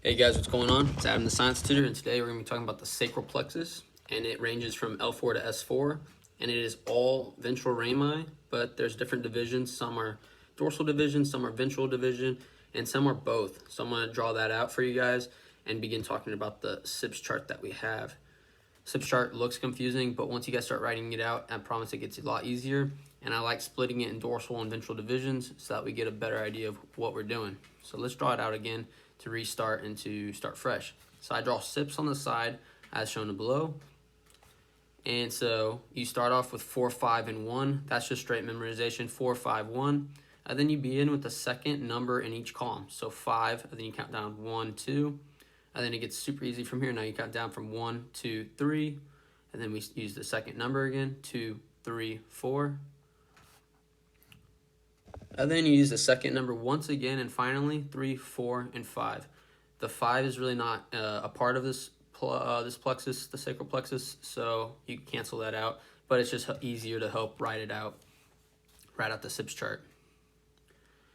Hey guys, what's going on? It's Adam the Science Tutor, and today we're going to be talking about the sacral plexus, and it ranges from L4 to S4, and it is all ventral rami, but there's different divisions. Some are dorsal division, some are ventral division, and some are both. So I'm going to draw that out for you guys and begin talking about the SIPPS chart that we have. SIPPS chart looks confusing, but once you guys start writing it out, I promise it gets a lot easier. And I like splitting it in dorsal and ventral divisions so that we get a better idea of what we're doing. So let's draw it out again to restart and to start fresh. So I draw SIPPS on the side as shown below. And so you start off with 4, 5, and 1. That's just straight memorization, 4, 5, 1. And then you begin with the second number in each column. So 5, and then you count down 1, 2. And then it gets super easy from here. Now you count down from 1, 2, 3. And then we use the second number again, 2, 3, 4. And then you use the second number once again, and finally 3, 4, and 5. The 5 is really not a part of this plexus, the sacral plexus, so you can cancel that out. But it's just easier to help write out the SIPPS chart.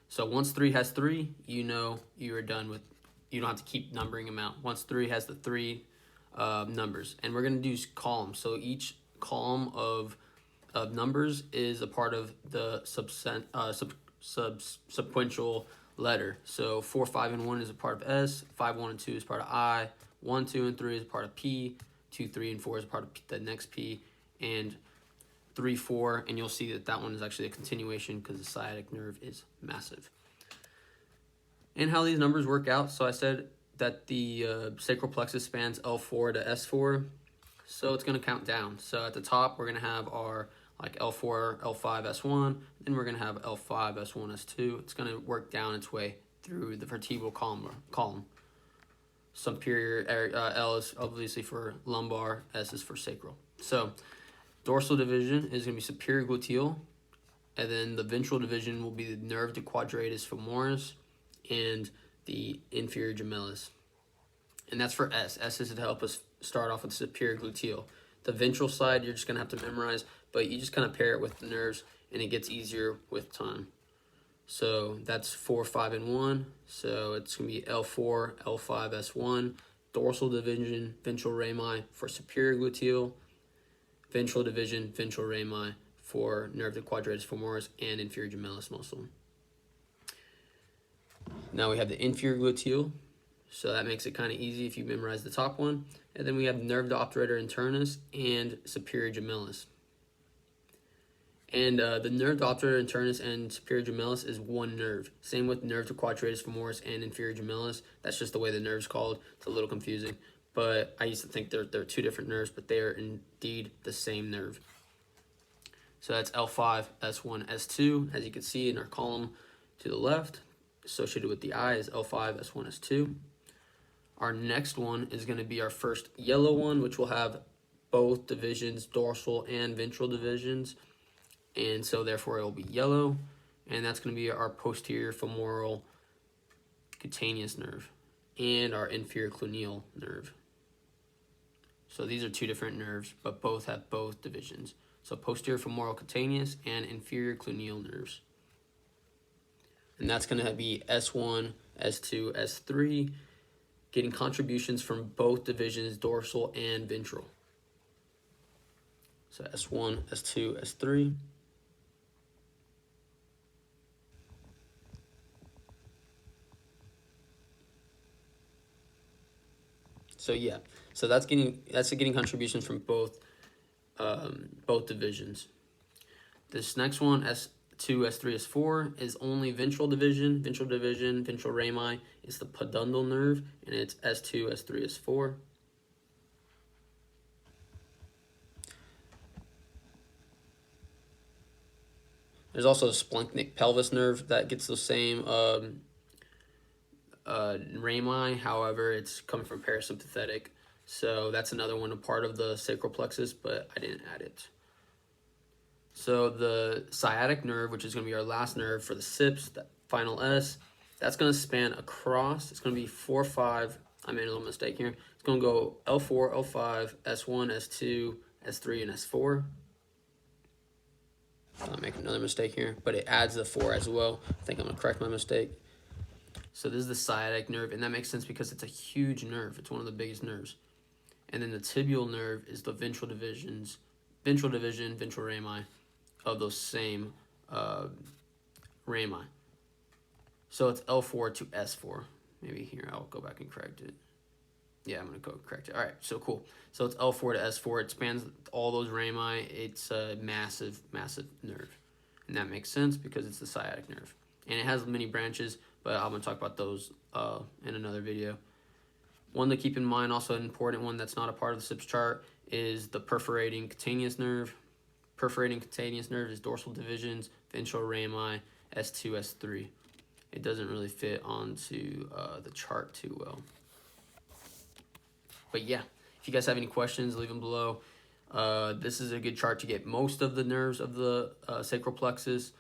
So once 3 has 3, you know you are done with. You don't have to keep numbering them out. Once 3 has the 3 numbers, and we're going to do columns. So each column of numbers is a part of the subsequential letter. So 4, 5, and 1 is a part of S. 5, 1, and 2 is part of I. 1, 2, and 3 is a part of P. 2, 3, and 4 is a part of the next P. And 3, 4, and you'll see that that one is actually a continuation because the sciatic nerve is massive. And how these numbers work out. So I said that the sacral plexus spans L4 to S4. So it's going to count down. So at the top, we're going to have our like L4, L5, S1. Then we're going to have L5, S1, S2. It's going to work down its way through the vertebral column. Superior L is obviously for lumbar, S is for sacral. So dorsal division is going to be superior gluteal. And then the ventral division will be the nerve de quadratus femoris and the inferior gemellus. And that's for S. S is to help us start off with superior gluteal. The ventral side, you're just going to have to memorize, but you just kind of pair it with the nerves, and it gets easier with time. So that's 4, 5, and 1. So it's going to be L4, L5, S1. Dorsal division, ventral rami for superior gluteal. Ventral division, ventral rami for nerve de quadratus femoris and inferior gemellus muscle. Now we have the inferior gluteal. So that makes it kind of easy if you memorize the top one. And then we have nerve obturator internus and superior gemellus. And the nerve obturator internus and superior gemellus is one nerve. Same with nerve de quadratus femoris and inferior gemellus. That's just the way the nerve's called. It's a little confusing. But I used to think they're two different nerves, but they are indeed the same nerve. So that's L5, S1, S2. As you can see in our column to the left, associated with the eye is L5, S1, S2. Our next one is going to be our first yellow one, which will have both divisions, dorsal and ventral divisions. And so therefore it will be yellow. And that's going to be our posterior femoral cutaneous nerve and our inferior cluneal nerve. So these are two different nerves, but both have both divisions. So posterior femoral cutaneous and inferior cluneal nerves. And that's going to be S1, S2, S3. Getting contributions from both divisions, dorsal and ventral. So S1, S2, S3. So yeah, so that's getting contributions from both divisions. This next one, S2, S3, S4, is only ventral division. Ventral rami is the pudendal nerve, and it's S2, S3, S4. There's also a splanchnic pelvis nerve that gets the same rami. However, it's coming from parasympathetic. So that's another one, a part of the sacral plexus, but I didn't add it. So the sciatic nerve, which is going to be our last nerve for the SIPPS, that final S, that's going to span across. It's going to be 4, 5. I made a little mistake here. It's going to go L4, L5, S1, S2, S3, and S4. I'll make another mistake here, but it adds the 4 as well. I think I'm going to correct my mistake. So this is the sciatic nerve, and that makes sense because it's a huge nerve. It's one of the biggest nerves. And then the tibial nerve is the ventral division, ventral rami of those same rami. So it's L4 to S4. Maybe here I'll go back and correct it. Yeah, I'm going to go correct it. All right, so cool. So it's L4 to S4. It spans all those rami. It's a massive, massive nerve. And that makes sense because it's the sciatic nerve. And it has many branches, but I'm going to talk about those in another video. One to keep in mind, also an important one that's not a part of the SIPPS chart, is the perforating cutaneous nerve. Perforating cutaneous nerve is dorsal divisions, ventral rami, S2, S3. It doesn't really fit onto the chart too well. But yeah, if you guys have any questions, leave them below. This is a good chart to get most of the nerves of the sacral plexus.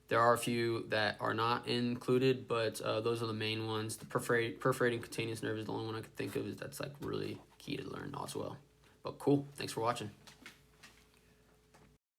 There are a few that are not included, but those are the main ones. The perforating cutaneous nerve is the only one I could think of that's like really key to learn as well. But cool, thanks for watching.